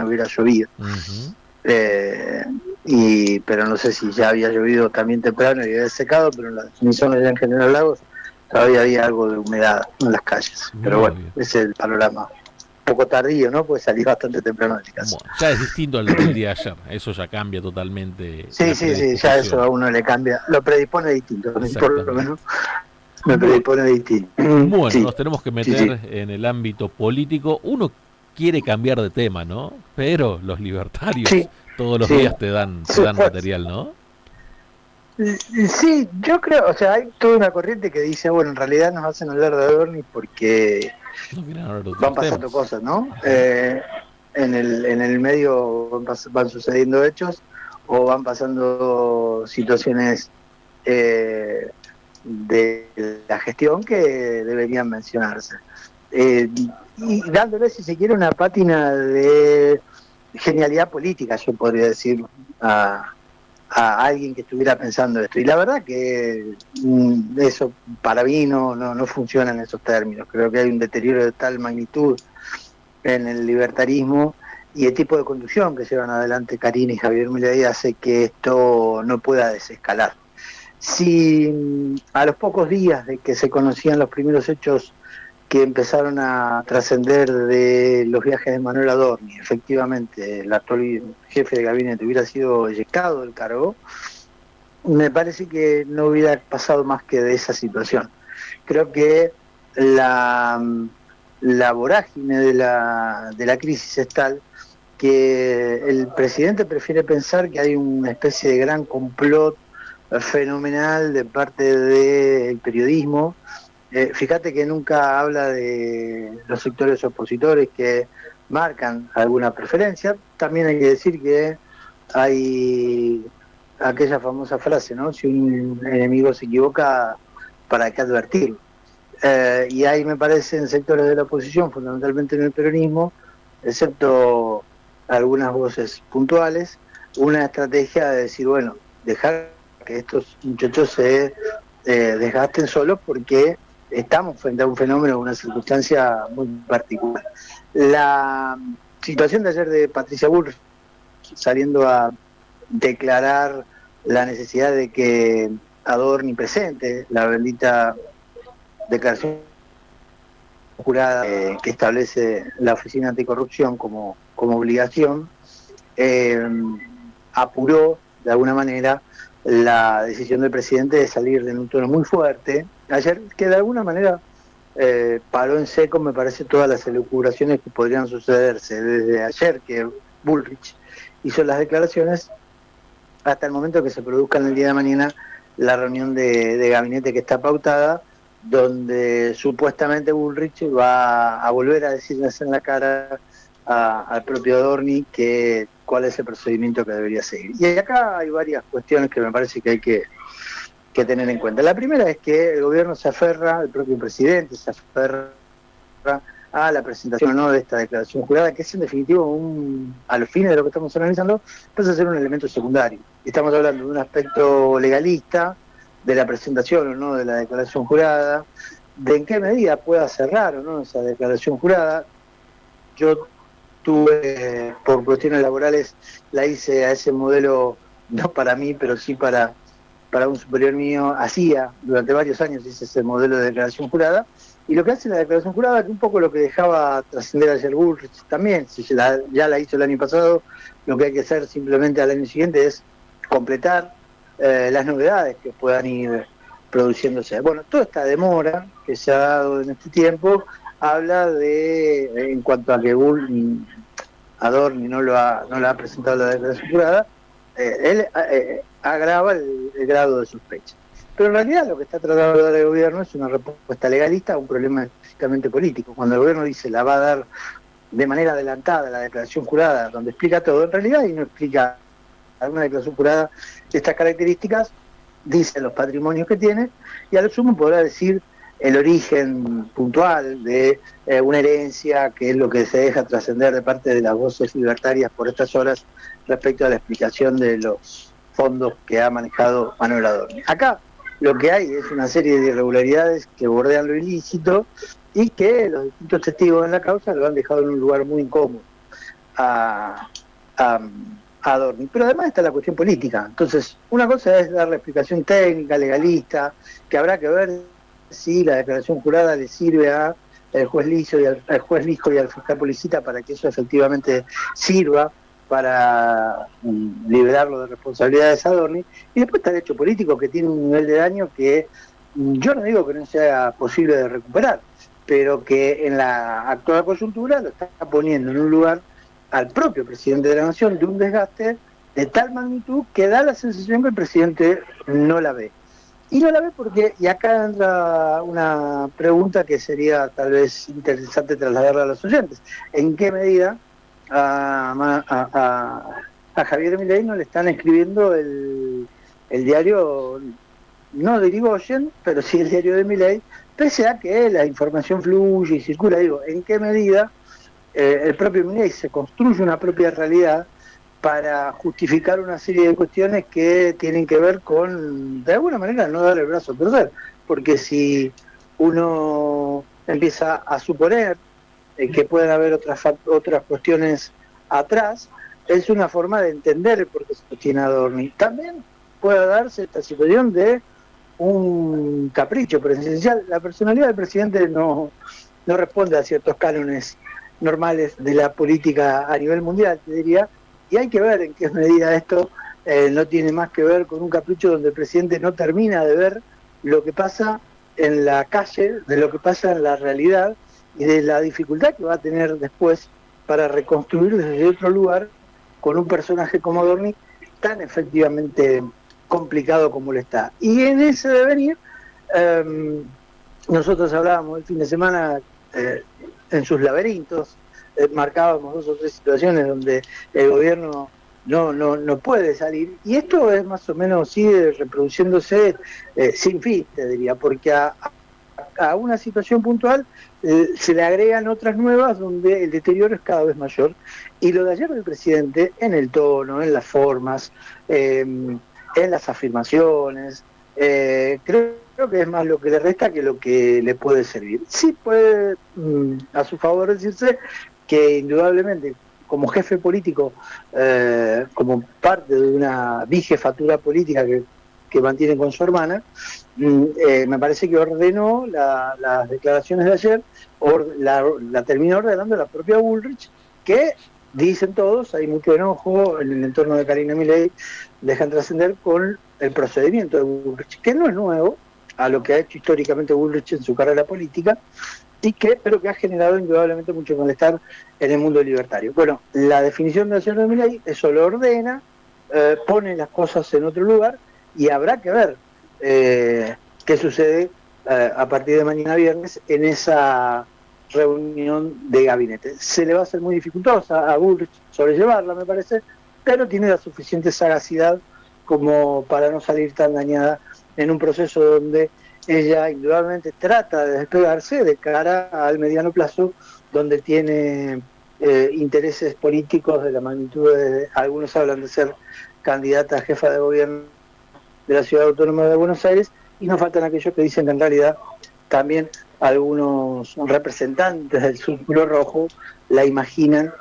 hubiera llovido. Ujú. Eh, pero no sé si ya había llovido también temprano y había secado, pero en las emisiones ya en General Lagos todavía había algo de humedad en las calles. Pero Mira bueno, bien. ese es el panorama. Un poco tardío, ¿no? Pues salí bastante temprano de mi casa. Bueno, ya es distinto al del día de ayer. Eso ya cambia totalmente Sí, la sí, sí, ya eso a predisposición. uno le cambia, lo predispone distinto, a mí por lo Exactamente. menos me Bueno, predispone distinto. bueno, Sí, nos tenemos que sí, sí. meter en el ámbito político. Uno quiere cambiar de tema, ¿no? Pero los Sí, libertarios todos los sí. días te Sí, dan material, ¿no? sí, yo creo, o sea, hay toda una corriente que dice, bueno, en realidad nos hacen hablar de Adorni porque No quieren hablar de van otros pasando temas. cosas, ¿no? Ujú. En el medio van sucediendo hechos o van pasando situaciones eh, de la gestión que deberían mencionarse. Eh, y dándole, si se quiere, una pátina de genialidad política, yo podría decir, a, a alguien que estuviera pensando esto. Y la verdad que eso para mí no funciona en esos términos. Creo que hay un deterioro de tal magnitud en el libertarismo y el tipo de conducción que llevan adelante Karina y Javier Milei hace que esto no pueda desescalar. Si a los pocos días de que se conocían los primeros hechos que empezaron a trascender de los viajes de Manuel Adorni, efectivamente el actual jefe de gabinete hubiera sido eyectado del cargo, me parece que no hubiera pasado más que de esa situación. Creo que la, la vorágine de la crisis es tal que el presidente prefiere pensar que hay una especie de gran complot fenomenal de parte del periodismo. Fíjate que nunca habla de los sectores opositores que marcan alguna preferencia. También hay que decir que hay aquella famosa frase, ¿no? Si un enemigo se equivoca, ¿para qué advertirlo? Y ahí me parece en sectores de la oposición, fundamentalmente en el peronismo, excepto algunas voces puntuales, una estrategia de decir, bueno, dejar que estos muchachos se desgasten solos porque estamos frente a un fenómeno, una circunstancia muy particular. La situación de ayer de Patricia Bullrich saliendo a declarar la necesidad de que Adorni presente la bendita declaración jurada que establece la Oficina Anticorrupción como obligación, eh, apuró de alguna manera la decisión del presidente de salir en un tono muy fuerte ayer, que de alguna manera paró en seco, me parece, todas las elucubraciones que podrían sucederse desde ayer que Bullrich hizo las declaraciones hasta el momento que se produzca en el día de mañana la reunión de gabinete que está pautada, donde supuestamente Bullrich va a volver a decirles en la cara al propio Adorni que cuál es el procedimiento que debería seguir. Y acá hay varias cuestiones que me parece que hay que tener en cuenta. La primera es que el gobierno se aferra, el propio presidente se aferra a la presentación o no de esta declaración jurada, que es en definitiva a los fines de lo que estamos analizando, pasa a ser un elemento secundario. Estamos hablando de un aspecto legalista, de la presentación o no de la declaración jurada, de en qué medida pueda cerrar o no esa declaración jurada. Yo tuve, por cuestiones laborales, la hice a ese modelo, no para mí, pero sí para un superior mío, hacía durante varios años hice ese modelo de declaración jurada, y lo que hace la declaración jurada, que un poco lo que dejaba trascender ayer Bullrich también, si ya la hizo el año pasado, lo que hay que hacer simplemente al año siguiente es completar las novedades que puedan ir produciéndose. Bueno, toda esta demora que se ha dado en este tiempo habla de, en cuanto a que Adorni no lo ha presentado la declaración jurada, él agrava el grado de sospecha. Pero en realidad lo que está tratando de dar el gobierno es una respuesta legalista a un problema estrictamente político. Cuando el gobierno dice la va a dar de manera adelantada la declaración jurada, donde explica todo, en realidad y no explica alguna declaración jurada de estas características, dice los patrimonios que tiene y a lo sumo podrá decir el origen puntual de una herencia, que es lo que se deja trascender de parte de las voces libertarias por estas horas respecto a la explicación de los fondos que ha manejado Manuel Adorni. Acá lo que hay es una serie de irregularidades que bordean lo ilícito y que los distintos testigos en la causa lo han dejado en un lugar muy incómodo. a, a, a Adorni. Pero además está la cuestión política. Entonces, una cosa es dar la explicación técnica, legalista, que habrá que ver si la declaración jurada le sirve a el juez Liso y al juez Lisco y al fiscal Policita para que eso efectivamente sirva para liberarlo de responsabilidades a Adorni. Y después está el hecho político, que tiene un nivel de daño que yo no digo que no sea posible de recuperar, pero que en la actual coyuntura lo está poniendo en un lugar al propio presidente de la Nación de un desgaste de tal magnitud que da la sensación que el presidente no la ve. Y no la ve porque, y acá entra una pregunta que sería tal vez interesante trasladarla a los oyentes, ¿en qué medida a Javier Milei no le están escribiendo el diario, no de Irigoyen, pero sí el diario de Milei, pese a que la información fluye y circula? Digo, ¿en qué medida el propio Milei se construye una propia realidad para justificar una serie de cuestiones que tienen que ver con, de alguna manera, no dar el brazo a torcer? Porque si uno empieza a suponer que pueden haber otras cuestiones atrás, es una forma de entender por qué se sostiene Adorni. También puede darse esta situación de un capricho presidencial. La personalidad del presidente no responde a ciertos cánones normales de la política a nivel mundial, te diría, y hay que ver en qué medida esto no tiene más que ver con un capricho donde el presidente no termina de ver lo que pasa en la calle, de lo que pasa en la realidad y de la dificultad que va a tener después para reconstruir desde otro lugar con un personaje como Adorni tan efectivamente complicado como lo está. Y en ese devenir, nosotros hablábamos el fin de semana en sus laberintos, marcábamos 2 o 3 situaciones donde el gobierno no puede salir, y esto es más o menos, sigue reproduciéndose sin fin, te diría, porque a una situación puntual se le agregan otras nuevas donde el deterioro es cada vez mayor. Y lo de ayer del presidente, en el tono, en las formas, en las afirmaciones, creo que es más lo que le resta que lo que le puede servir. Sí puede a su favor decirse que indudablemente como jefe político, como parte de una bijefatura política que mantiene con su hermana, me parece que ordenó las declaraciones de ayer, la terminó ordenando la propia Bullrich, que dicen todos, hay mucho enojo en el entorno de Karina Milei, dejan trascender con el procedimiento de Bullrich, que no es nuevo a lo que ha hecho históricamente Bullrich en su carrera política, pero que ha generado indudablemente mucho malestar en el mundo libertario. Bueno, la definición de ayer de Milei eso lo ordena, pone las cosas en otro lugar, y habrá que ver qué sucede a partir de mañana viernes en esa reunión de gabinete. Se le va a hacer muy dificultosa a Bullrich sobrellevarla, me parece, pero tiene la suficiente sagacidad como para no salir tan dañada en un proceso donde ella indudablemente trata de despegarse de cara al mediano plazo, donde tiene intereses políticos de la magnitud de, algunos hablan de ser candidata a jefa de gobierno de la Ciudad Autónoma de Buenos Aires, y no faltan aquellos que dicen que en realidad también algunos representantes del Círculo Rojo la imaginan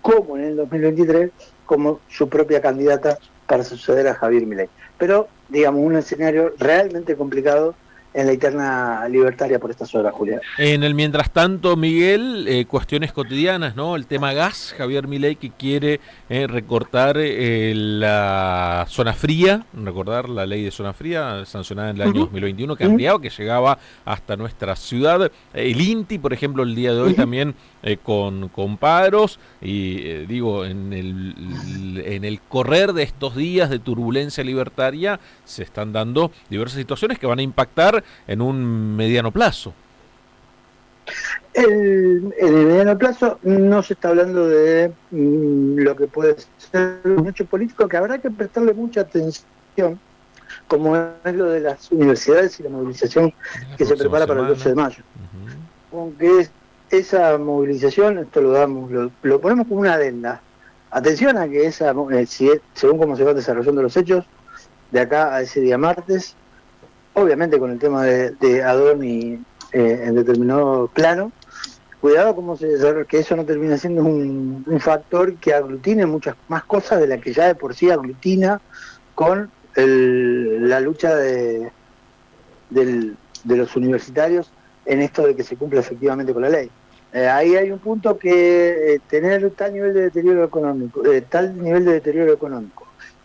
como en el 2023 como su propia candidata para suceder a Javier Milei. Pero, digamos, un escenario realmente complicado en la interna libertaria por estas horas, Julián. En el mientras tanto, Miguel, cuestiones cotidianas, ¿no? El tema gas, Javier Milei que quiere recortar la zona fría, recordar la ley de zona fría sancionada en el año 2021, que ampliaba, que llegaba hasta nuestra ciudad. El INTI, por ejemplo, el día de hoy también con paros, y digo, en el correr de estos días de turbulencia libertaria se están dando diversas situaciones que van a impactar en un mediano plazo. En el mediano plazo no se está hablando de lo que puede ser un hecho político que habrá que prestarle mucha atención, como es lo de las universidades y la movilización que se prepara para el 12 de mayo. Aunque esa movilización, esto lo ponemos como una adenda. Atención a que esa, según cómo se van desarrollando los hechos, de acá a ese día martes, obviamente con el tema de Adorni en determinado plano, cuidado que eso no termine siendo un factor que aglutine muchas más cosas de las que ya de por sí aglutina con la lucha de los universitarios en esto de que se cumpla efectivamente con la ley. Ahí hay un punto que tener tal nivel de deterioro económico,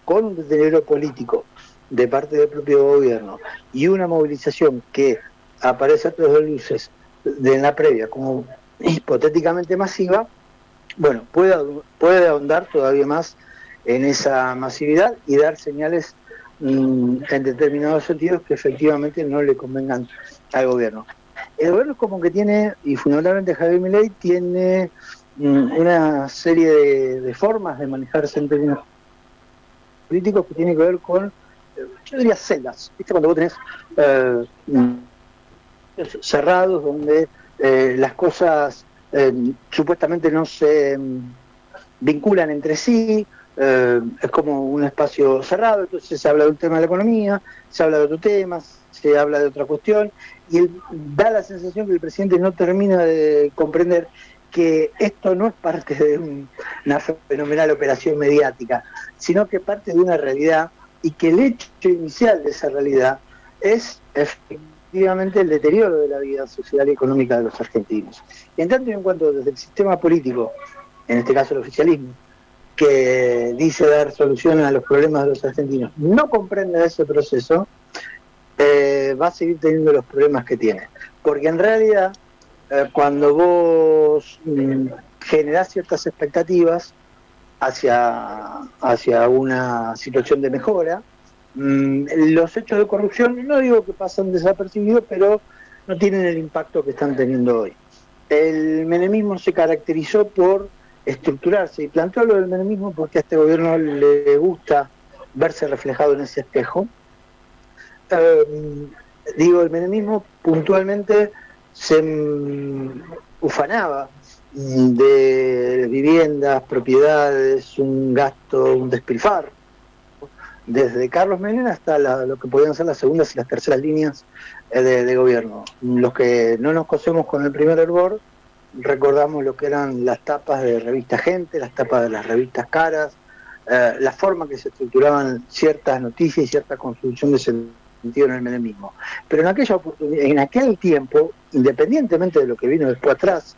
con un deterioro político de parte del propio gobierno y una movilización que aparece a todas luces en la previa como hipotéticamente masiva, bueno, puede ahondar todavía más en esa masividad y dar señales en determinados sentidos que efectivamente no le convengan al gobierno. El gobierno como que tiene, y fundamentalmente Javier Milei, tiene una serie de formas de manejarse en términos políticos que tiene que ver con, yo diría, celdas. ¿Viste? Cuando vos tenés cerrados donde las cosas supuestamente no se vinculan entre sí, es como un espacio cerrado, entonces se habla de un tema de la economía, se habla de otro tema, se habla de otra cuestión, y da la sensación que el presidente no termina de comprender que esto no es parte de una fenomenal operación mediática, sino que parte de una realidad y que el hecho inicial de esa realidad es efectivamente el deterioro de la vida social y económica de los argentinos. Y en tanto y en cuanto desde el sistema político, en este caso el oficialismo, que dice dar solución a los problemas de los argentinos, no comprende ese proceso, va a seguir teniendo los problemas que tiene. Porque en realidad, cuando vos generás ciertas expectativas hacia una situación de mejora, los hechos de corrupción, no digo que pasan desapercibidos, pero no tienen el impacto que están teniendo hoy. El menemismo se caracterizó por estructurarse, y planteó lo del menemismo porque a este gobierno le gusta verse reflejado en ese espejo. El menemismo puntualmente se ufanaba de viviendas, propiedades, un gasto, un despilfarro, desde Carlos Menem hasta lo que podían ser las segundas y las terceras líneas de gobierno. Los que no nos cosemos con el primer hervor, recordamos lo que eran las tapas de revista Gente, las tapas de las revistas Caras, la forma que se estructuraban ciertas noticias y cierta construcción de sentido en el menemismo. Pero en aquel tiempo, independientemente de lo que vino después atrás,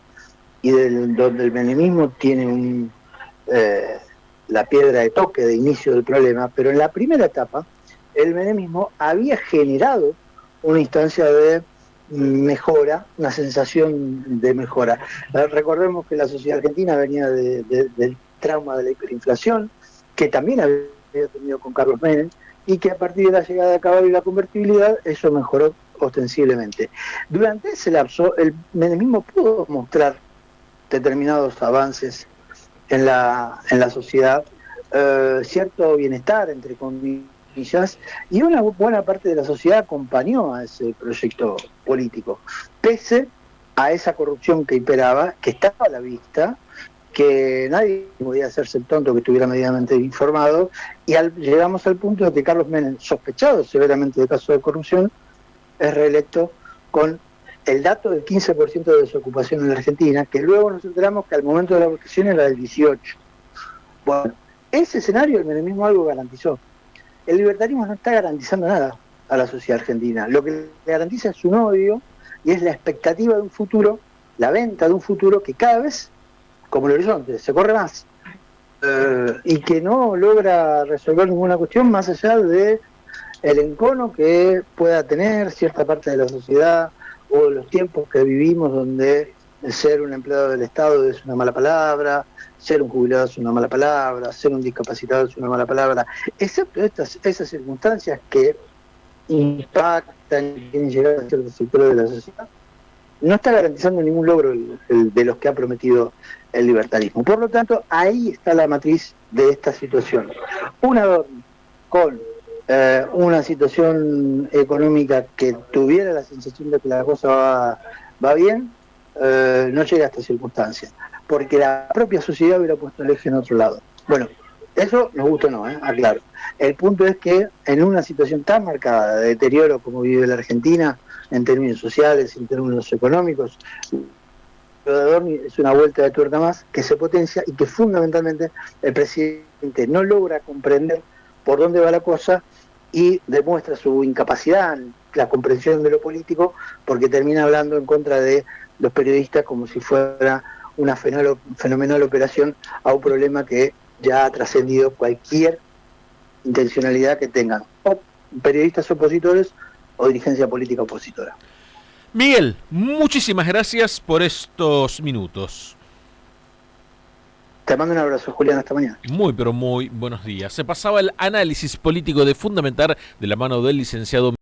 y donde el menemismo tiene la piedra de toque de inicio del problema, pero en la primera etapa, el menemismo había generado una instancia de mejora, una sensación de mejora. Recordemos que la sociedad argentina venía del trauma de la hiperinflación, que también había tenido con Carlos Menem, y que a partir de la llegada de Caballo y la convertibilidad, eso mejoró ostensiblemente. Durante ese lapso, el menemismo pudo mostrar determinados avances en la sociedad, cierto bienestar, entre comillas, y una buena parte de la sociedad acompañó a ese proyecto político, pese a esa corrupción que imperaba, que estaba a la vista, que nadie podía hacerse el tonto que estuviera medianamente informado, y llegamos al punto de que Carlos Menem, sospechado severamente de casos de corrupción, es reelecto con el dato del 15% de desocupación en la Argentina, que luego nos enteramos que al momento de la votación era del 18%. Bueno, ese escenario el menemismo algo garantizó. El libertarismo no está garantizando nada a la sociedad argentina. Lo que le garantiza es un odio y es la expectativa de un futuro, la venta de un futuro que cada vez, como el horizonte, se corre más y que no logra resolver ninguna cuestión más allá de el encono que pueda tener cierta parte de la sociedad o los tiempos que vivimos donde ser un empleado del Estado es una mala palabra, ser un jubilado es una mala palabra, ser un discapacitado es una mala palabra, excepto esas circunstancias que impactan y quieren llegar a ciertos sectores de la sociedad, no está garantizando ningún logro de los que ha prometido el libertarismo. Por lo tanto, ahí está la matriz de esta situación. Un adorno con una situación económica que tuviera la sensación de que la cosa va bien, no llega a esta circunstancia, porque la propia sociedad hubiera puesto el eje en otro lado. Bueno, eso nos gusta o no, aclaro. El punto es que en una situación tan marcada de deterioro como vive la Argentina, en términos sociales, en términos económicos, de Adorni es una vuelta de tuerca más que se potencia y que fundamentalmente el presidente no logra comprender por dónde va la cosa y demuestra su incapacidad en la comprensión de lo político porque termina hablando en contra de los periodistas como si fuera una fenomenal operación a un problema que ya ha trascendido cualquier intencionalidad que tengan o periodistas opositores o dirigencia política opositora. Miguel, muchísimas gracias por estos minutos. Te mando un abrazo, Julián, hasta mañana. Muy, pero muy buenos días. Se pasaba el análisis político de Fundamentar de la mano del licenciado